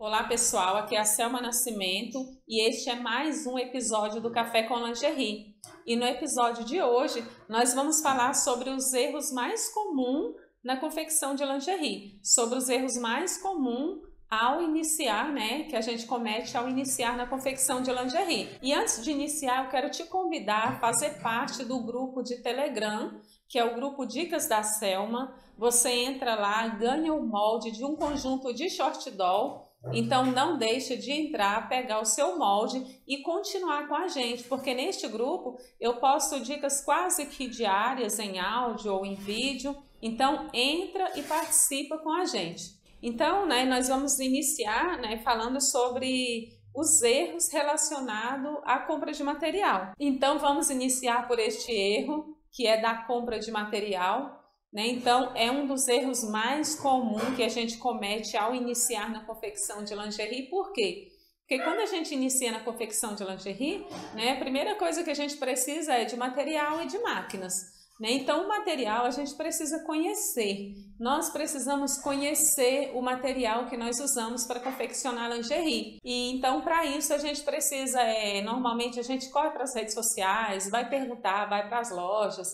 Olá pessoal, aqui é a Selma Nascimento e este é mais um episódio do Café com Lingerie. E no episódio de hoje nós vamos falar sobre os erros mais comuns na confecção de lingerie, sobre os erros mais comuns ao iniciar, que a gente comete ao iniciar na confecção de lingerie. E antes de iniciar, eu quero te convidar a fazer parte do grupo de Telegram, que é o grupo Dicas da Selma. Você entra lá, ganha o molde de um conjunto de short doll. Então não deixe de entrar, pegar o seu molde e continuar com a gente, porque neste grupo eu posto dicas quase que diárias em áudio ou em vídeo. Então entra e participa com a gente. Então, nós vamos iniciar, falando sobre os erros relacionados à compra de material. Então, vamos iniciar por este erro, que é da compra de material. Então, é um dos erros mais comuns que a gente comete ao iniciar na confecção de lingerie. Por quê? Porque quando a gente inicia na confecção de lingerie, a primeira coisa que a gente precisa é de material e de máquinas. Então, o material a gente precisa conhecer. Nós precisamos conhecer o material que nós usamos para confeccionar lingerie. E então, para isso, a gente precisa, normalmente a gente corre para as redes sociais, vai perguntar, vai para as lojas.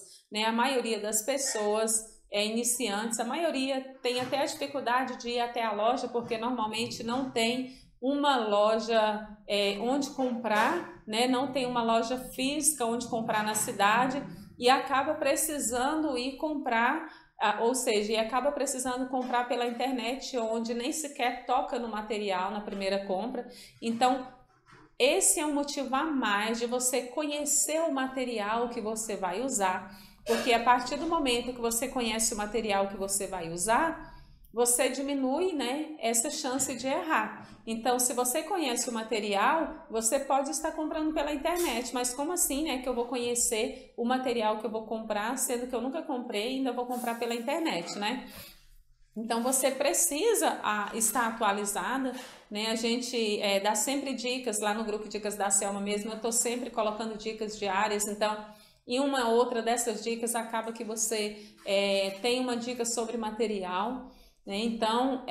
A maioria das pessoas iniciantes, a maioria tem até a dificuldade de ir até a loja, porque normalmente não tem uma loja onde comprar, não tem uma loja física onde comprar na cidade. E acaba precisando ir comprar, ou seja, e acaba precisando comprar pela internet, onde nem sequer toca no material na primeira compra. Então, esse é um motivo a mais de você conhecer o material que você vai usar, porque a partir do momento que você conhece o material que você vai usar, você diminui, essa chance de errar. Então, se você conhece o material, você pode estar comprando pela internet, mas como assim, que eu vou conhecer o material que eu vou comprar, sendo que eu nunca comprei e ainda vou comprar pela internet, Então, você precisa estar atualizada, A gente dá sempre dicas lá no grupo Dicas da Selma mesmo, eu estou sempre colocando dicas diárias, então, em uma outra dessas dicas acaba que você tem uma dica sobre material. Então,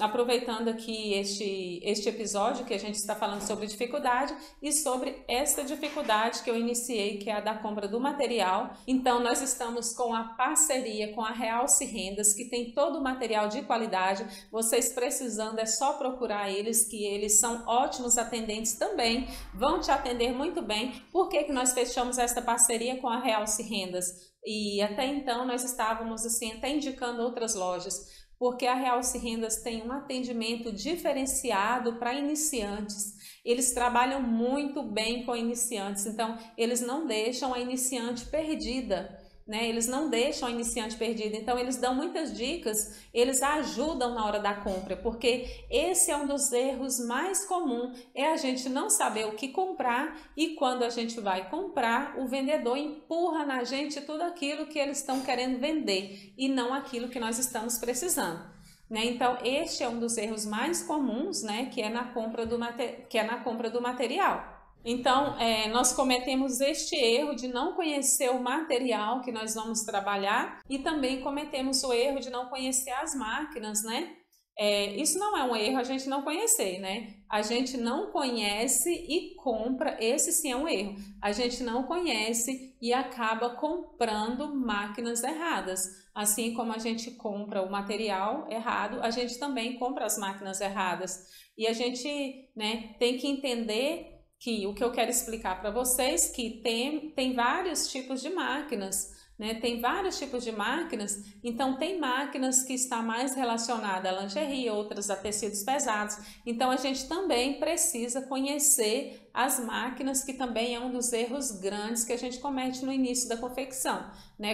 aproveitando aqui este episódio que a gente está falando sobre dificuldade e sobre essa dificuldade que eu iniciei, que é a da compra do material. Então, nós estamos com a parceria com a Realce Rendas, que tem todo o material de qualidade. Vocês precisando, é só procurar eles, que eles são ótimos atendentes também, vão te atender muito bem. Por que que nós fechamos essa parceria com a Realce Rendas? E até então nós estávamos assim, até indicando outras lojas, porque a Realce Rendas tem um atendimento diferenciado para iniciantes. Eles trabalham muito bem com iniciantes, então eles não deixam a iniciante perdida, Eles não deixam a iniciante perdida, então eles dão muitas dicas, eles ajudam na hora da compra, porque esse é um dos erros mais comuns, é a gente não saber o que comprar e quando a gente vai comprar, o vendedor empurra na gente tudo aquilo que eles estão querendo vender e não aquilo que nós estamos precisando. Então, este é um dos erros mais comuns, que é na compra do material. Então, nós cometemos este erro de não conhecer o material que nós vamos trabalhar e também cometemos o erro de não conhecer as máquinas, isso não é um erro a gente não conhecer, A gente não conhece e compra, esse sim é um erro. A gente não conhece e acaba comprando máquinas erradas. Assim como a gente compra o material errado, a gente também compra as máquinas erradas. E a gente, tem que entender que o que eu quero explicar para vocês que tem vários tipos de máquinas, Tem vários tipos de máquinas, então tem máquinas que está mais relacionada à lingerie, outras a tecidos pesados. Então a gente também precisa conhecer as máquinas, que também é um dos erros grandes que a gente comete no início da confecção,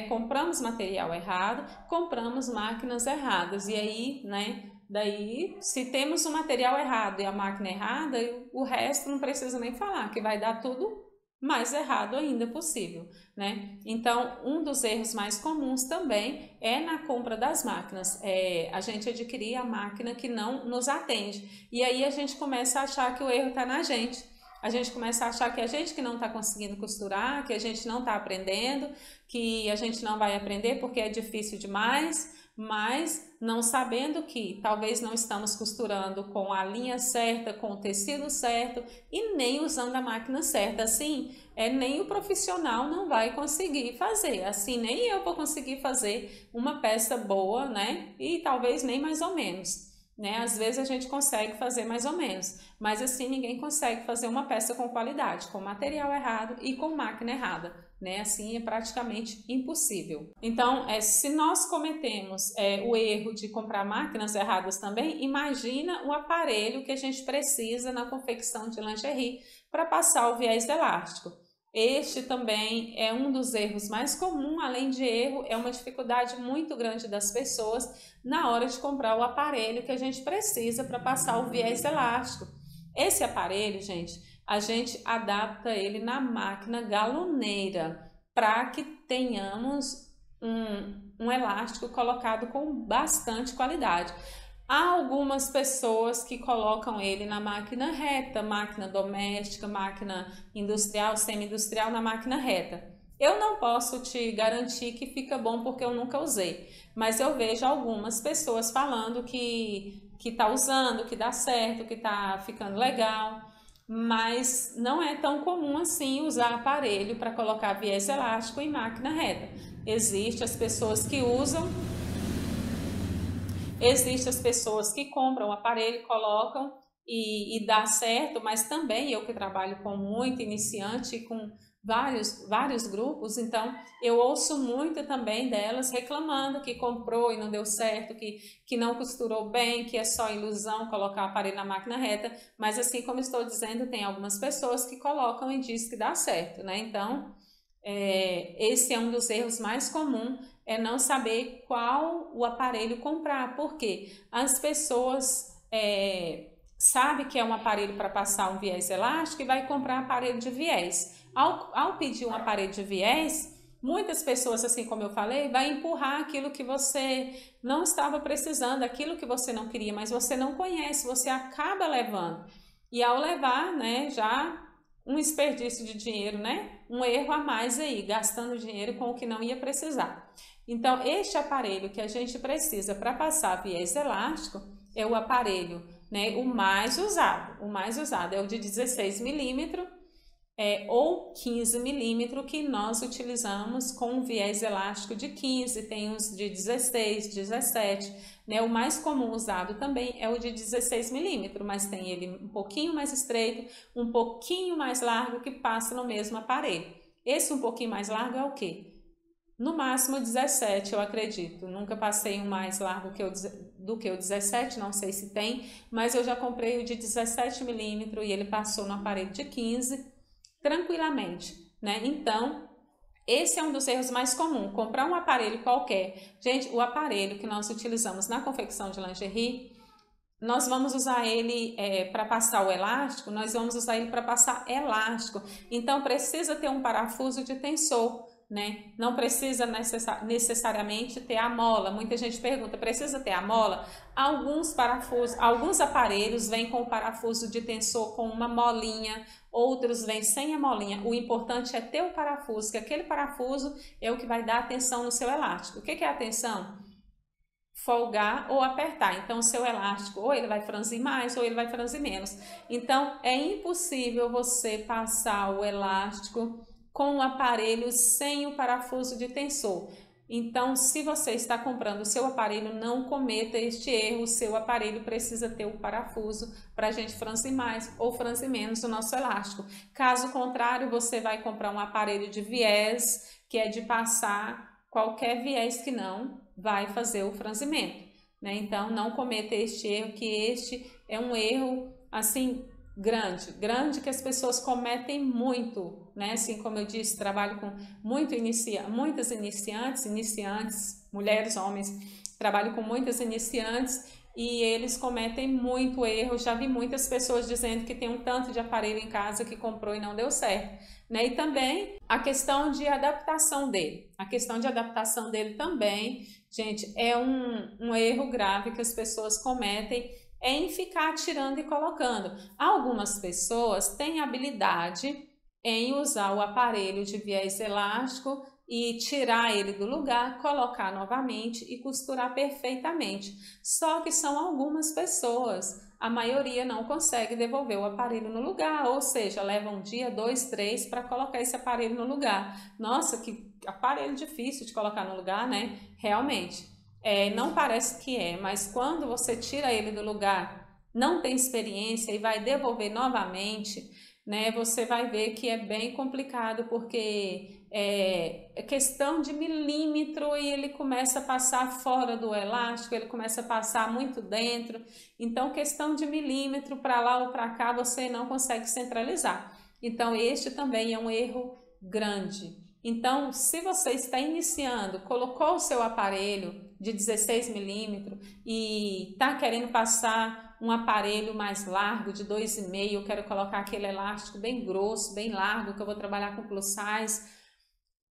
Compramos material errado, compramos máquinas erradas e aí, Daí, se temos o material errado e a máquina errada, o resto não precisa nem falar, que vai dar tudo mais errado ainda possível, Então, um dos erros mais comuns também é na compra das máquinas, a gente adquirir a máquina que não nos atende, e aí a gente começa a achar que o erro está na gente. A gente começa a achar que a gente que não está conseguindo costurar, que a gente não está aprendendo, que a gente não vai aprender porque é difícil demais, mas não sabendo que talvez não estamos costurando com a linha certa, com o tecido certo e nem usando a máquina certa. Assim, nem o profissional não vai conseguir fazer, assim, nem eu vou conseguir fazer uma peça boa, né? E talvez nem mais ou menos. Né? Às vezes a gente consegue fazer mais ou menos, mas assim ninguém consegue fazer uma peça com qualidade, com material errado e com máquina errada, né? Assim é praticamente impossível. Então, se nós cometemos o erro de comprar máquinas erradas também, imagina o aparelho que a gente precisa na confecção de lingerie para passar o viés elástico. Este também é um dos erros mais comuns, além de erro, é uma dificuldade muito grande das pessoas na hora de comprar o aparelho que a gente precisa para passar o viés elástico. Esse aparelho, gente, a gente adapta ele na máquina galoneira para que tenhamos um elástico colocado com bastante qualidade. Há algumas pessoas que colocam ele na máquina reta, máquina doméstica, máquina industrial, semi-industrial, na máquina reta. Eu não posso te garantir que fica bom porque eu nunca usei, mas eu vejo algumas pessoas falando que tá usando, que dá certo, que tá ficando legal, mas não é tão comum assim usar aparelho para colocar viés elástico em máquina reta. Existem as pessoas que usam. Existem as pessoas que compram o aparelho, colocam e dá certo, mas também eu que trabalho com muito iniciante, com vários grupos, então eu ouço muito também delas reclamando que comprou e não deu certo, que não costurou bem, que é só ilusão colocar o aparelho na máquina reta, mas assim como estou dizendo, tem algumas pessoas que colocam e diz que dá certo, né? Então, esse é um dos erros mais comuns, é não saber qual o aparelho comprar, porque as pessoas sabem que é um aparelho para passar um viés elástico e vai comprar aparelho de viés. Ao pedir um aparelho de viés, muitas pessoas, assim como eu falei, vai empurrar aquilo que você não estava precisando, aquilo que você não queria, mas você não conhece, você acaba levando. E ao levar, né, já um desperdício de dinheiro, né? Um erro a mais aí, gastando dinheiro com o que não ia precisar. Então, este aparelho que a gente precisa para passar viés elástico é o aparelho, né, o mais usado é o de 16 milímetros ou 15 milímetros que nós utilizamos com viés elástico de 15, tem uns de 16, 17, né? O mais comum usado também é o de 16 milímetros, mas tem ele um pouquinho mais estreito, um pouquinho mais largo que passa no mesmo aparelho. Esse um pouquinho mais largo é o quê? No máximo 17, eu acredito. Nunca passei um mais largo do que o 17, não sei se tem, mas eu já comprei o de 17 milímetros e ele passou no aparelho de 15 tranquilamente, né? Então, esse é um dos erros mais comuns, comprar um aparelho qualquer. Gente, o aparelho que nós utilizamos na confecção de lingerie, nós vamos usar ele para passar o elástico, nós vamos usar ele para passar elástico. Então, precisa ter um parafuso de tensor, né? Não precisa necessariamente ter a mola. Muita gente pergunta, precisa ter a mola? Alguns aparelhos vêm com o parafuso de tensor com uma molinha, outros vêm sem a molinha. O importante é ter o parafuso, que aquele parafuso é o que vai dar a tensão no seu elástico. O que é a tensão? Folgar ou apertar. Então, o seu elástico ou ele vai franzir mais ou ele vai franzir menos. Então, é impossível você passar o elástico com o aparelho sem o parafuso de tensor. Então, se você está comprando o seu aparelho, não cometa este erro. O seu aparelho precisa ter o parafuso para a gente franzir mais ou franzir menos o nosso elástico. Caso contrário, você vai comprar um aparelho de viés, que é de passar qualquer viés que não vai fazer o franzimento, né? Então, não cometa este erro, que este é um erro, assim, grande que as pessoas cometem muito, né? Assim como eu disse, trabalho com muitas iniciantes, mulheres, homens, trabalho com muitas iniciantes e eles cometem muito erro. Já vi muitas pessoas dizendo que tem um tanto de aparelho em casa que comprou e não deu certo, né? E também a questão de adaptação dele. A questão de adaptação dele também, gente, é um erro grave que as pessoas cometem em ficar tirando e colocando. Algumas pessoas têm habilidade em usar o aparelho de viés elástico e tirar ele do lugar, colocar novamente e costurar perfeitamente. Só que são algumas pessoas, a maioria não consegue devolver o aparelho no lugar, ou seja, leva um dia, 2, 3 para colocar esse aparelho no lugar. Nossa, que aparelho difícil de colocar no lugar, né? Realmente, não parece que é, mas quando você tira ele do lugar, não tem experiência e vai devolver novamente, né? Você vai ver que é bem complicado, porque é questão de milímetro e ele começa a passar fora do elástico, ele começa a passar muito dentro. Então, questão de milímetro para lá ou para cá, você não consegue centralizar. Então, este também é um erro grande. Então, se você está iniciando, colocou o seu aparelho de 16 milímetros e está querendo passar um aparelho mais largo, de 2,5, eu quero colocar aquele elástico bem grosso, bem largo, que eu vou trabalhar com plus size,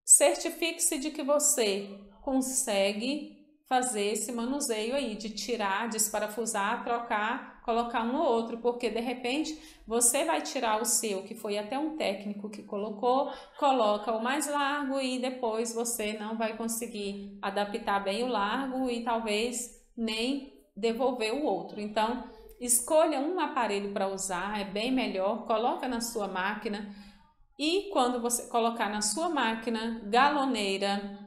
certifique-se de que você consegue fazer esse manuseio aí, de tirar, desparafusar, trocar, colocar um ou outro, porque de repente você vai tirar o seu, que foi até um técnico que colocou, coloca o mais largo e depois você não vai conseguir adaptar bem o largo e talvez nem devolver o outro. Então, escolha um aparelho para usar, é bem melhor, coloca na sua máquina. E quando você colocar na sua máquina galoneira,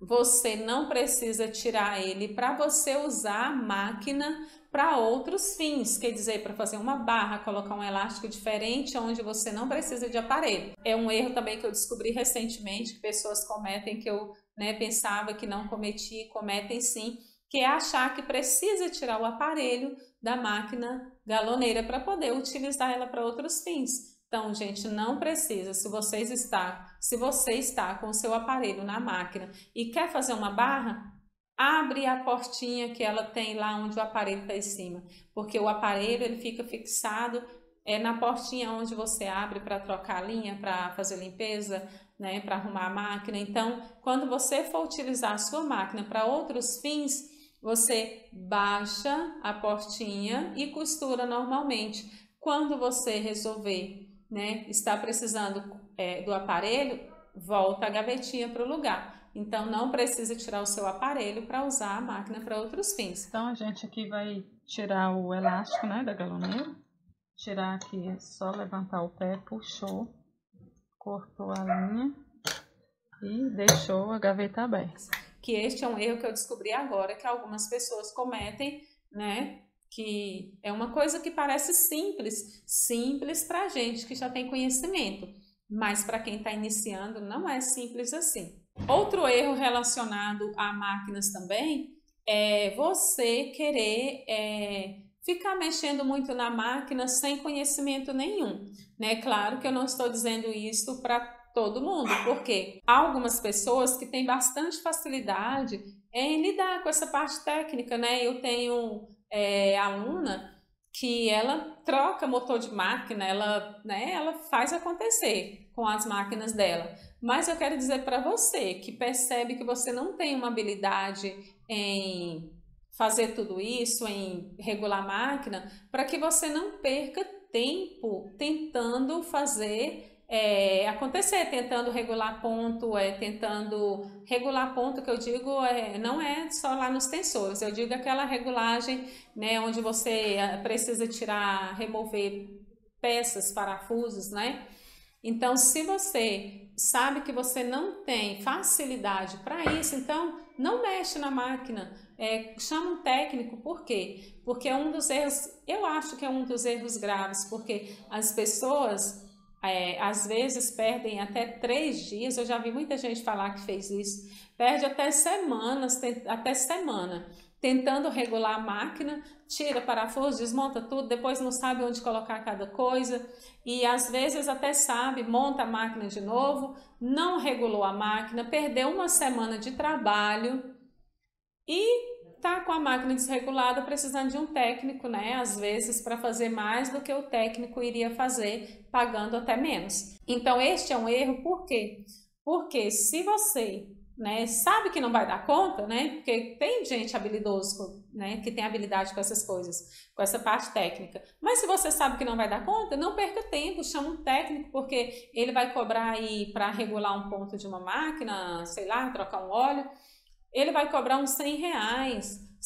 você não precisa tirar ele para você usar a máquina para outros fins, quer dizer, para fazer uma barra, colocar um elástico diferente onde você não precisa de aparelho. É um erro também que eu descobri recentemente, que pessoas cometem, que eu pensava que não cometi, cometem sim, que é achar que precisa tirar o aparelho da máquina galoneira para poder utilizar ela para outros fins. Então, gente, não precisa. Se você está com o seu aparelho na máquina e quer fazer uma barra, abre a portinha que ela tem lá onde o aparelho está em cima, porque o aparelho ele fica fixado na portinha onde você abre para trocar a linha, para fazer limpeza, né, para arrumar a máquina. Então, quando você for utilizar a sua máquina para outros fins, você baixa a portinha e costura normalmente. Quando você resolver, né, está precisando do aparelho, volta a gavetinha para o lugar. Então, não precisa tirar o seu aparelho para usar a máquina para outros fins. Então, a gente aqui vai tirar o elástico, né, da galoneira. Tirar aqui, é só levantar o pé, puxou, cortou a linha e deixou a gaveta aberta. Que este é um erro que eu descobri agora, que algumas pessoas cometem, né? Que é uma coisa que parece simples para a gente que já tem conhecimento, mas para quem está iniciando não é simples assim. Outro erro relacionado a máquinas também é você querer ficar mexendo muito na máquina sem conhecimento nenhum, né? Claro que eu não estou dizendo isso para todo mundo, porque há algumas pessoas que têm bastante facilidade em lidar com essa parte técnica, né? Eu tenho aluna que ela troca motor de máquina, ela faz acontecer com as máquinas dela. Mas eu quero dizer para você que percebe que você não tem uma habilidade em fazer tudo isso, em regular a máquina, para que você não perca tempo tentando fazer acontecer, tentando regular ponto, que eu digo não é só lá nos tensores, eu digo aquela regulagem, né, onde você precisa remover peças, parafusos, né? Então, se você sabe que você não tem facilidade para isso, então não mexe na máquina, chama um técnico. Por quê? Porque é um dos erros, eu acho que é um dos erros graves, porque as pessoas às vezes perdem até 3 dias, eu já vi muita gente falar que fez isso, perde até semana, tentando regular a máquina, tira parafuso, desmonta tudo, depois não sabe onde colocar cada coisa, e às vezes até sabe, monta a máquina de novo, não regulou a máquina, perdeu uma semana de trabalho e tá com a máquina desregulada, precisando de um técnico, né? Às vezes para fazer mais do que o técnico iria fazer, pagando até menos. Então este é um erro, por quê? Porque se você né, sabe que não vai dar conta, né, porque tem gente habilidoso, né, que tem habilidade com essas coisas, com essa parte técnica, mas se você sabe que não vai dar conta, não perca tempo, chama um técnico, porque ele vai cobrar aí para regular um ponto de uma máquina, sei lá, trocar um óleo, ele vai cobrar uns R$100,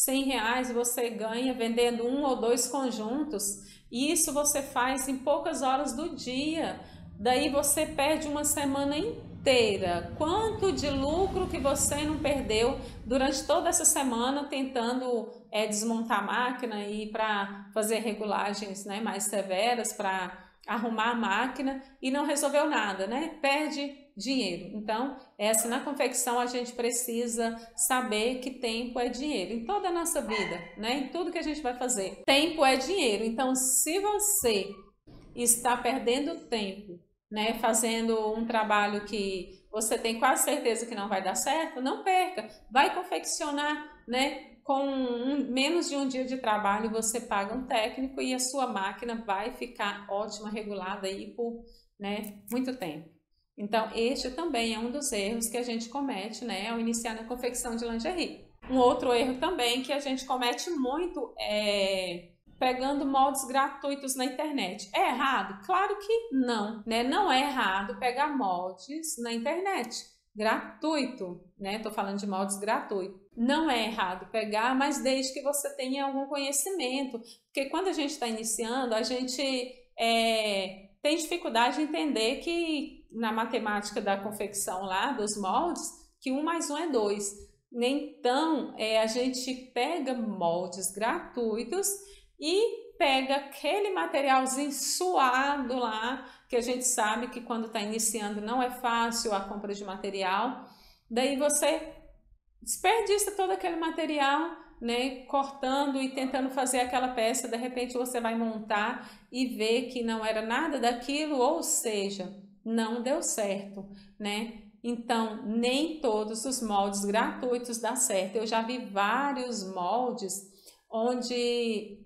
R$100 você ganha vendendo 1 ou 2 conjuntos, e isso você faz em poucas horas do dia, daí você perde uma semana inteira. Quanto de lucro que você não perdeu durante toda essa semana tentando desmontar a máquina e para fazer regulagens, né, mais severas, para arrumar a máquina e não resolveu nada, né? Perde dinheiro. Então, na confecção a gente precisa saber que tempo é dinheiro. Em toda a nossa vida, né? Em tudo que a gente vai fazer, tempo é dinheiro. Então, se você está perdendo tempo, né, fazendo um trabalho que você tem quase certeza que não vai dar certo, não perca. Vai confeccionar, né? Com menos de um dia de trabalho, você paga um técnico e a sua máquina vai ficar ótima, regulada aí por, né, muito tempo. Então, este também é um dos erros que a gente comete, né, ao iniciar na confecção de lingerie. Um outro erro também que a gente comete muito é pegando moldes gratuitos na internet. É errado? Claro que não, né? Não é errado pegar moldes na internet. Gratuito, né? Tô falando de moldes gratuitos. Não é errado pegar, mas desde que você tenha algum conhecimento. Porque quando a gente está iniciando, a gente tem dificuldade de entender que na matemática da confecção lá, dos moldes, que 1 mais 1 é 2. Então, a gente pega moldes gratuitos e pega aquele materialzinho suado lá, que a gente sabe que quando está iniciando não é fácil a compra de material. Daí você desperdiça todo aquele material, né, cortando e tentando fazer aquela peça. De repente você vai montar e vê que não era nada daquilo, ou seja, não deu certo, né? Então, nem todos os moldes gratuitos dá certo. Eu já vi vários moldes onde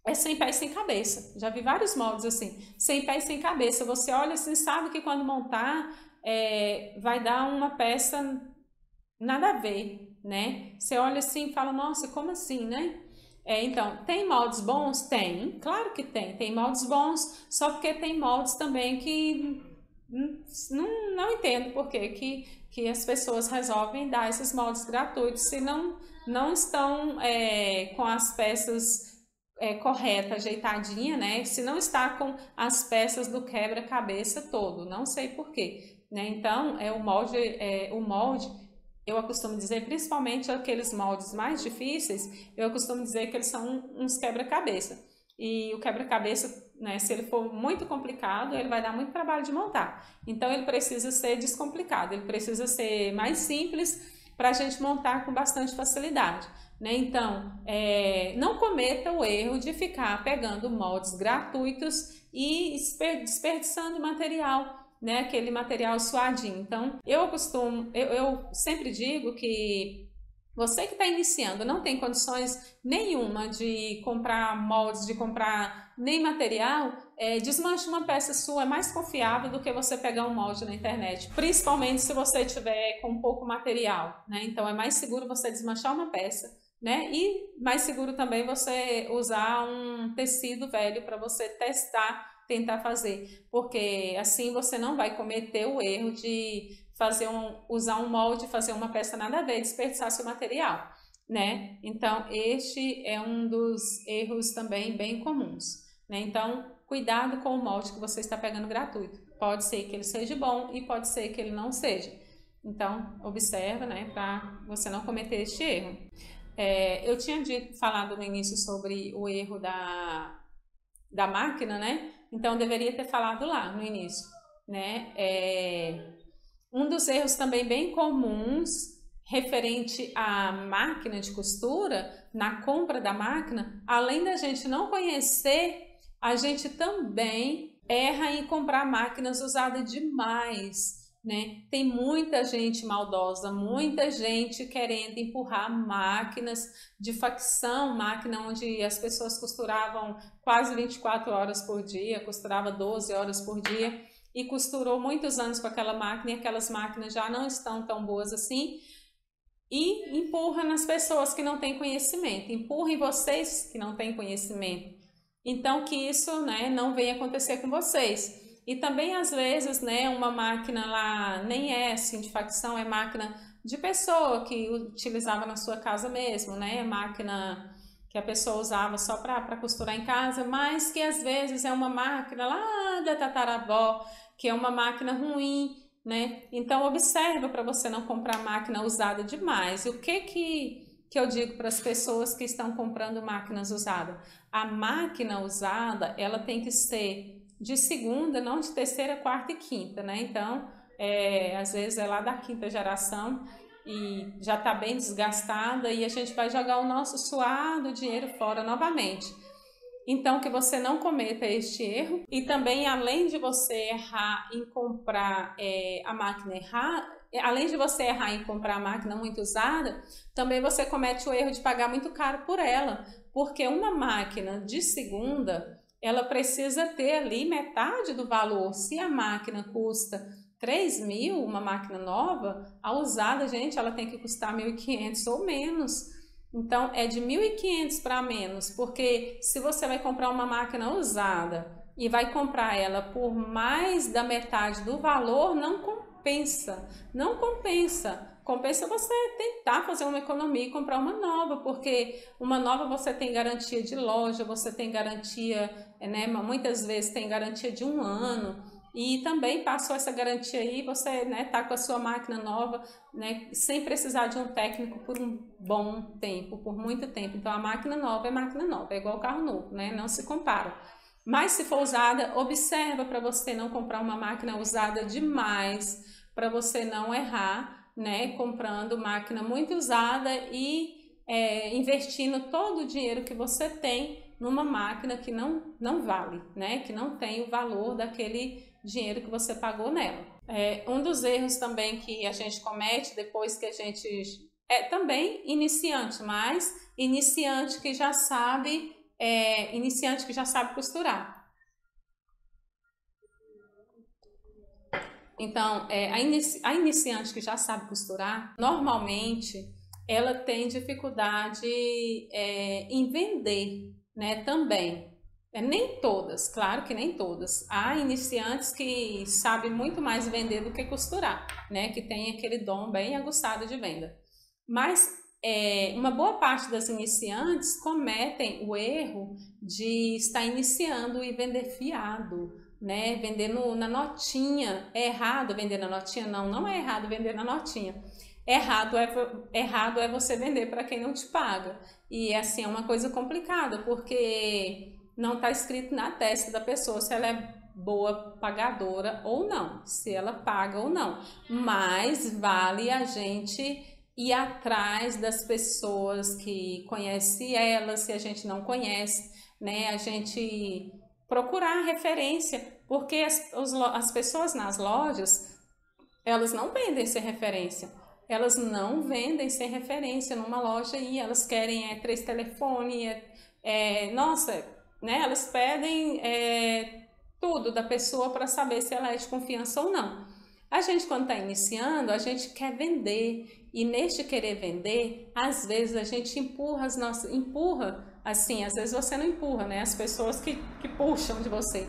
é sem pé e sem cabeça. Já vi vários moldes assim, sem pé e sem cabeça. Você olha assim, sabe que quando montar vai dar uma peça nada a ver, né? Você olha assim e fala, nossa, como assim, né? Então, tem moldes bons? Tem, claro que tem. Tem moldes bons, só porque tem moldes também que não entendo por que as pessoas resolvem dar esses moldes gratuitos se não estão com as peças correta, ajeitadinha, né? Se não está com as peças do quebra-cabeça todo, não sei porquê, né? Então, o molde, eu costumo dizer, principalmente aqueles moldes mais difíceis, eu costumo dizer que eles são uns quebra-cabeça. E o quebra-cabeça, né, se ele for muito complicado, ele vai dar muito trabalho de montar. Então, ele precisa ser descomplicado, ele precisa ser mais simples para a gente montar com bastante facilidade, né? Então, não cometa o erro de ficar pegando moldes gratuitos e desperdiçando material, né? Aquele material suadinho. Então, eu sempre digo que você que está iniciando não tem condições nenhuma de comprar moldes, de comprar nem material, desmanche uma peça sua, é mais confiável do que você pegar um molde na internet, principalmente se você tiver com pouco material, né? Então é mais seguro você desmanchar uma peça, né? E mais seguro também você usar um tecido velho para você tentar fazer, porque assim você não vai cometer o erro de usar um molde, fazer uma peça nada a ver, desperdiçar seu material, né? Então, este é um dos erros também bem comuns, né? Então, cuidado com o molde que você está pegando gratuito. Pode ser que ele seja bom e pode ser que ele não seja. Então, observa, né, para você não cometer este erro. Eu tinha falado no início sobre o erro da máquina, né? Então, eu deveria ter falado lá no início, né? Um dos erros também bem comuns referente à máquina de costura, na compra da máquina, além da gente não conhecer, a gente também erra em comprar máquinas usadas demais, né? Tem muita gente maldosa, muita gente querendo empurrar máquinas de facção, máquina onde as pessoas costuravam quase 24 horas por dia, costurava 12 horas por dia, e costurou muitos anos com aquela máquina e aquelas máquinas já não estão tão boas assim, e empurra nas pessoas que não têm conhecimento, empurra em vocês que não têm conhecimento. Então, que isso, né, não venha acontecer com vocês. E também, às vezes, né, uma máquina lá nem é assim de facção, é máquina de pessoa que utilizava na sua casa mesmo, né, máquina que a pessoa usava só para costurar em casa, mas que às vezes é uma máquina lá da tataravó, que é uma máquina ruim, né? Então observa para você não comprar máquina usada demais. E o que eu digo para as pessoas que estão comprando máquinas usadas? A máquina usada, ela tem que ser de segunda, não de terceira, quarta e quinta, né? Então, às vezes é lá da quinta geração e já está bem desgastada e a gente vai jogar o nosso suado dinheiro fora novamente. Então, que você não cometa este erro. E também, além de você errar em comprar a máquina além de você errar em comprar a máquina muito usada, também você comete o erro de pagar muito caro por ela. Porque uma máquina de segunda, ela precisa ter ali metade do valor. Se a máquina custa 3.000, uma máquina nova, a usada, gente, ela tem que custar 1.500 ou menos. Então, é de 1.500 para menos, porque se você vai comprar uma máquina usada e vai comprar ela por mais da metade do valor, não compensa. Não compensa. Compensa você tentar fazer uma economia e comprar uma nova, porque uma nova você tem garantia de loja, você tem garantia, né, muitas vezes tem garantia de 1 ano. E também passou essa garantia aí, você, né, tá com a sua máquina nova, né, sem precisar de um técnico por um bom tempo, por muito tempo. Então a máquina nova é igual o carro novo, né, não se compara. Mas se for usada, observa para você não comprar uma máquina usada demais, para você não errar, né, comprando máquina muito usada e investindo todo o dinheiro que você tem numa máquina que não vale, né, que não tem o valor daquele dinheiro que você pagou nela. Um dos erros também que a gente comete depois que a gente também iniciante, mas iniciante que já sabe costurar. Então, a iniciante que já sabe costurar, normalmente ela tem dificuldade em vender, né, também. Nem todas, claro que nem todas. Há iniciantes que sabem muito mais vender do que costurar, né? Que tem aquele dom bem aguçado de venda. Mas uma boa parte das iniciantes cometem o erro de estar iniciando e vender fiado, né? Vendendo na notinha. É errado vender na notinha? Não é errado vender na notinha. Errado é você vender para quem não te paga. E assim, é uma coisa complicada, porque não está escrito na testa da pessoa se ela é boa pagadora ou não, se ela paga ou não. Mas vale a gente ir atrás das pessoas que conhecem ela, se a gente não conhece, né? A gente procurar referência, porque as pessoas nas lojas, elas não vendem sem referência. Elas não vendem sem referência numa loja e elas querem 3 telefones, nossa, né? Elas pedem tudo da pessoa para saber se ela é de confiança ou não. A gente, quando está iniciando, a gente quer vender, e neste querer vender, às vezes a gente empurra assim, às vezes você não empurra, né? As pessoas que puxam de você.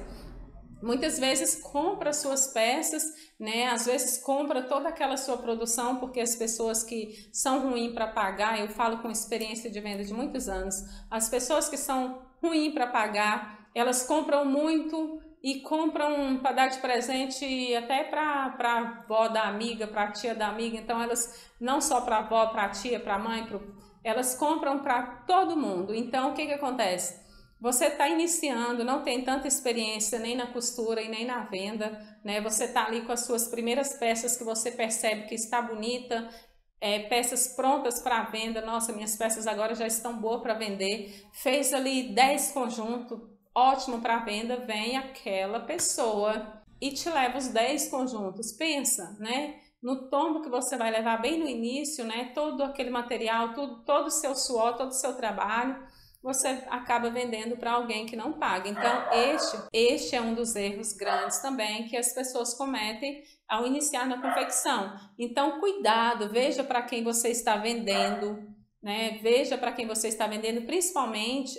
Muitas vezes compra suas peças, né? Às vezes compra toda aquela sua produção, porque as pessoas que são ruins para pagar, eu falo com experiência de venda de muitos anos, as pessoas que são ruins para pagar, elas compram muito e compram para dar de presente até para a avó da amiga, para a tia da amiga. Então elas, não só para a avó, para a tia, para a mãe, elas compram para todo mundo. Então o que acontece? Você está iniciando, não tem tanta experiência nem na costura e nem na venda, né? Você está ali com as suas primeiras peças que você percebe que está bonita, peças prontas para venda. Nossa, minhas peças agora já estão boas para vender. Fez ali 10 conjuntos, ótimo para venda. Vem aquela pessoa e te leva os 10 conjuntos. Pensa, né? No tombo que você vai levar bem no início, né? Todo aquele material, todo o seu suor, todo o seu trabalho. você acaba vendendo para alguém que não paga. Então, este é um dos erros grandes também que as pessoas cometem ao iniciar na confecção. Então, cuidado, veja para quem você está vendendo, né? Veja para quem você está vendendo, principalmente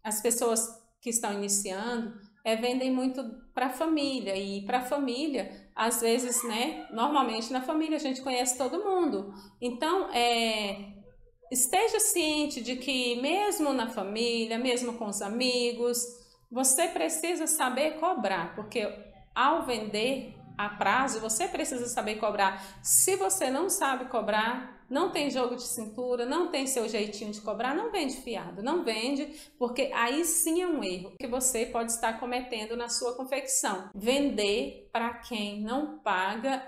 as pessoas que estão iniciando, vendem muito para a família, e para a família, às vezes, né? Normalmente na família a gente conhece todo mundo. Então, esteja ciente de que mesmo na família, mesmo com os amigos, você precisa saber cobrar, porque ao vender a prazo, você precisa saber cobrar. Se você não sabe cobrar, não tem jogo de cintura, não tem seu jeitinho de cobrar, não vende fiado, não vende, porque aí sim é um erro que você pode estar cometendo na sua confecção. Vender para quem não paga,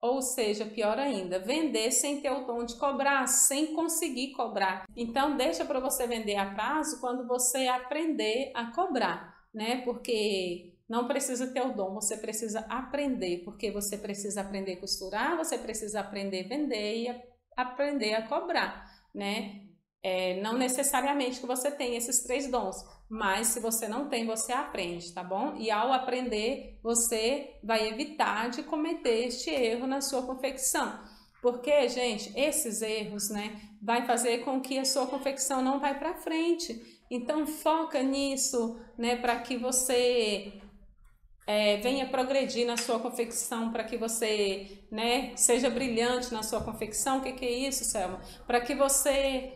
ou seja, pior ainda, vender sem ter o dom de cobrar, sem conseguir cobrar. Então, deixa para você vender a prazo quando você aprender a cobrar, né? Porque não precisa ter o dom, você precisa aprender, porque você precisa aprender a costurar, você precisa aprender a vender e aprender a cobrar, né? Não necessariamente que você tenha esses 3 dons, mas se você não tem, você aprende, tá bom? E ao aprender, você vai evitar de cometer este erro na sua confecção. Porque, gente, esses erros, né, vai fazer com que a sua confecção não vai para frente. Então, foca nisso, né, para que você venha progredir na sua confecção, para que você, né, seja brilhante na sua confecção. O que é isso, Selma? Para que você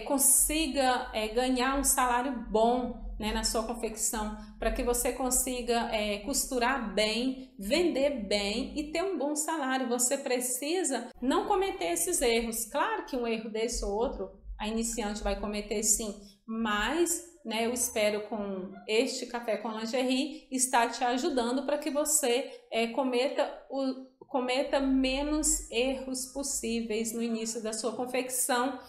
consiga ganhar um salário bom, né, na sua confecção, para que você consiga costurar bem, vender bem e ter um bom salário. Você precisa não cometer esses erros. Claro que um erro desse ou outro a iniciante vai cometer sim, mas, né, eu espero com este Café com Lingerie estar te ajudando para que você cometa menos erros possíveis no início da sua confecção,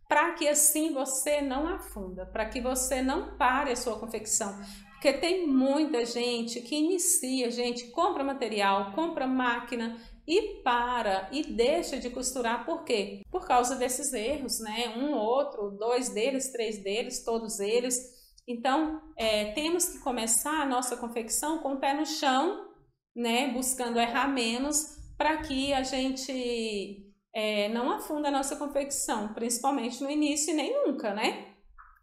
para que assim você não afunda, para que você não pare a sua confecção. Porque tem muita gente que inicia, compra material, compra máquina e para e deixa de costurar. Por quê? Por causa desses erros, né? Um, outro, 2 deles, 3 deles, todos eles. Então, temos que começar a nossa confecção com o pé no chão, né? Buscando errar menos, para que a gente não afunda a nossa confecção, principalmente no início e nem nunca, né?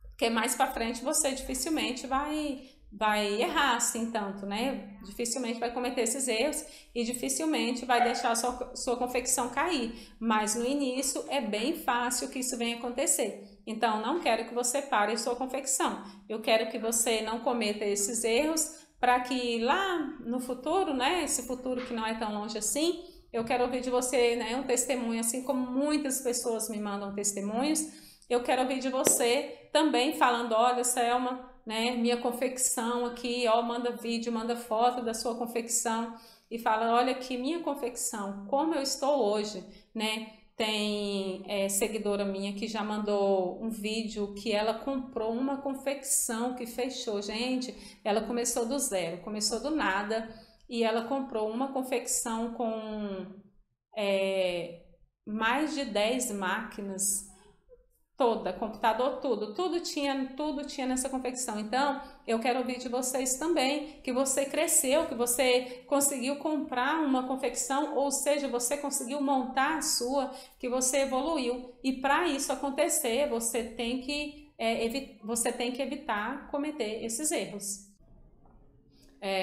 Porque mais para frente você dificilmente vai errar assim tanto, né? Dificilmente vai cometer esses erros e dificilmente vai deixar a sua confecção cair. Mas no início é bem fácil que isso venha acontecer. Então, não quero que você pare a sua confecção. Eu quero que você não cometa esses erros, para que lá no futuro, né? Esse futuro que não é tão longe assim, eu quero ouvir de você, né, um testemunho, assim como muitas pessoas me mandam testemunhos. Eu quero ouvir de você também falando: olha, Selma, né, minha confecção aqui, ó, manda vídeo, manda foto da sua confecção e fala: olha aqui minha confecção, como eu estou hoje, né? Tem seguidora minha que já mandou um vídeo que ela comprou uma confecção que fechou. Gente, ela começou do zero, começou do nada, e ela comprou uma confecção com mais de 10 máquinas, toda, computador, tudo tinha nessa confecção. Então, eu quero ouvir de vocês também, que você cresceu, que você conseguiu comprar uma confecção, ou seja, você conseguiu montar a sua, que você evoluiu. E para isso acontecer, você tem que evitar cometer esses erros.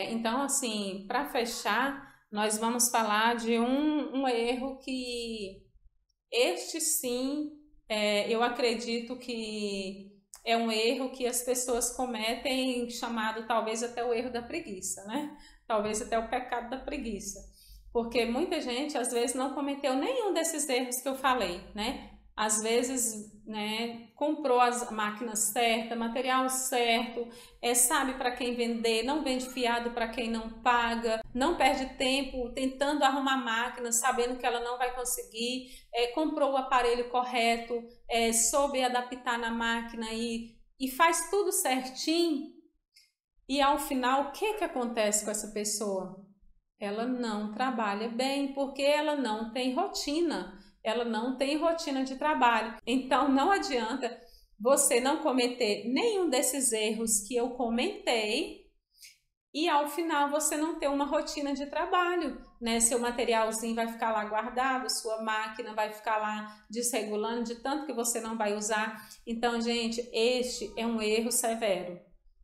Então, assim, para fechar, nós vamos falar de um erro que este sim, eu acredito que é um erro que as pessoas cometem, chamado talvez até o erro da preguiça, né? Talvez até o pecado da preguiça. Porque muita gente, às vezes, não cometeu nenhum desses erros que eu falei, né? Às vezes, né, comprou as máquinas certas, material certo, sabe para quem vender, não vende fiado para quem não paga, não perde tempo tentando arrumar máquina, sabendo que ela não vai conseguir, comprou o aparelho correto, soube adaptar na máquina e faz tudo certinho. E ao final, o que acontece com essa pessoa? Ela não trabalha bem, porque ela não tem rotina. Ela não tem rotina de trabalho. Então, não adianta você não cometer nenhum desses erros que eu comentei e ao final você não ter uma rotina de trabalho, né? Seu materialzinho vai ficar lá guardado, sua máquina vai ficar lá desregulando de tanto que você não vai usar. Então, gente, este é um erro severo,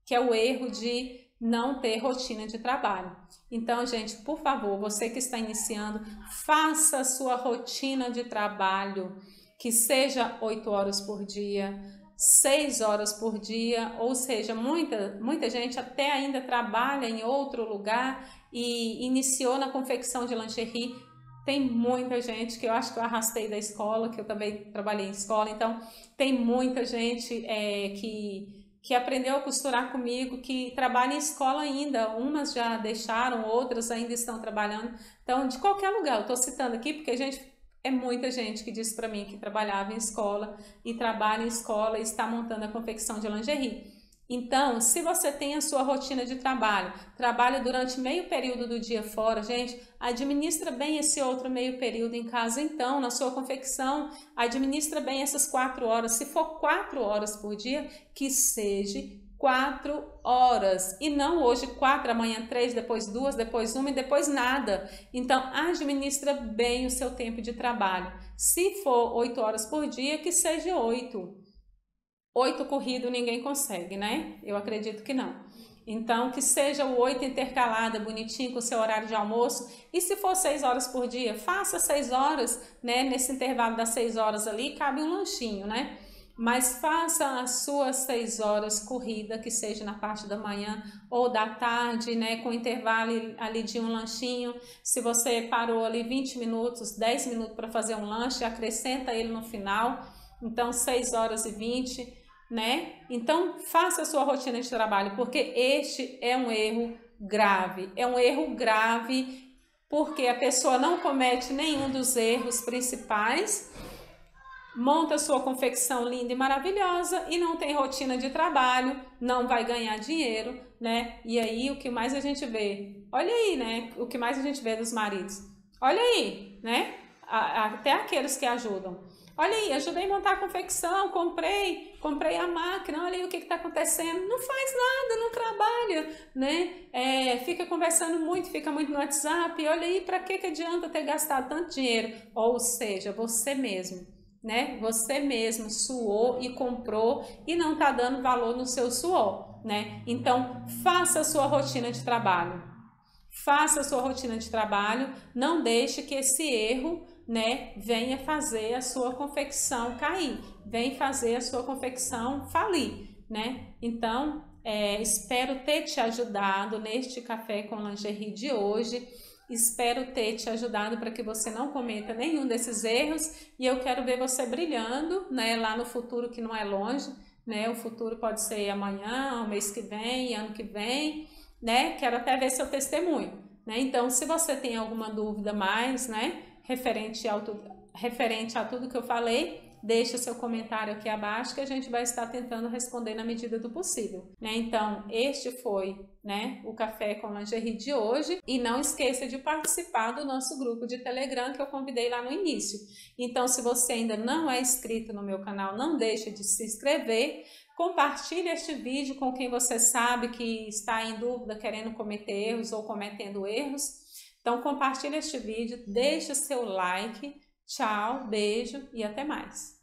que é o erro de não ter rotina de trabalho. Então, gente, por favor, você que está iniciando, faça a sua rotina de trabalho, que seja 8 horas por dia, 6 horas por dia, ou seja, muita gente até ainda trabalha em outro lugar e iniciou na confecção de lingerie. Tem muita gente que eu acho que eu arrastei da escola, que eu também trabalhei em escola, então tem muita gente que aprendeu a costurar comigo, que trabalha em escola ainda, umas já deixaram, outras ainda estão trabalhando. Então, de qualquer lugar, eu estou citando aqui porque, gente, é muita gente que disse para mim que trabalhava em escola e trabalha em escola e está montando a confecção de lingerie. Então, se você tem a sua rotina de trabalho, trabalha durante meio período do dia fora, gente, administra bem esse outro meio período em casa, então, na sua confecção, administra bem essas 4 horas. Se for 4 horas por dia, que seja 4 horas, e não hoje 4, amanhã 3, depois 2, depois 1 e depois nada. Então, administra bem o seu tempo de trabalho. Se for 8 horas por dia, que seja 8. 8 corrido ninguém consegue, né? Eu acredito que não. Então, que seja o 8 intercalada, bonitinho, com o seu horário de almoço. E se for 6 horas por dia, faça 6 horas, né? Nesse intervalo das 6 horas ali, cabe um lanchinho, né? Mas faça as suas 6 horas corrida, que seja na parte da manhã ou da tarde, né? Com intervalo ali de um lanchinho. Se você parou ali 20 minutos, 10 minutos para fazer um lanche, acrescenta ele no final. Então, 6 horas e 20, né? Então, faça a sua rotina de trabalho, porque este é um erro grave. É um erro grave porque a pessoa não comete nenhum dos erros principais, monta sua confecção linda e maravilhosa e não tem rotina de trabalho, não vai ganhar dinheiro, né? E aí o que mais a gente vê? Olha aí, né? O que mais a gente vê dos maridos? Olha aí, né? Até aqueles que ajudam. Olha aí, ajudei a montar a confecção, comprei a máquina, olha aí o que está acontecendo. Não faz nada, não trabalha, né? Fica conversando muito, fica muito no WhatsApp. Olha aí, para que adianta ter gastado tanto dinheiro? Ou seja, você mesmo, né? Você mesmo suou e comprou e não está dando valor no seu suor, né? Então, faça a sua rotina de trabalho. Faça a sua rotina de trabalho, não deixe que esse erro, né, venha fazer a sua confecção cair, venha fazer a sua confecção falir, né? Então, espero ter te ajudado neste Café com Lingerie de hoje. Espero ter te ajudado para que você não cometa nenhum desses erros e eu quero ver você brilhando, né, lá no futuro que não é longe, né? O futuro pode ser amanhã, o mês que vem, ano que vem, né? Quero até ver seu testemunho, né? Então, se você tem alguma dúvida mais, né, referente a tudo que eu falei, deixa seu comentário aqui abaixo que a gente vai estar tentando responder na medida do possível, né? Então, este foi, né, o Café com Lingerie de hoje. E não esqueça de participar do nosso grupo de Telegram que eu convidei lá no início. Então, se você ainda não é inscrito no meu canal, não deixe de se inscrever. Compartilhe este vídeo com quem você sabe que está em dúvida, querendo cometer erros ou cometendo erros. Então, compartilhe este vídeo, deixe seu like. Tchau, beijo e até mais.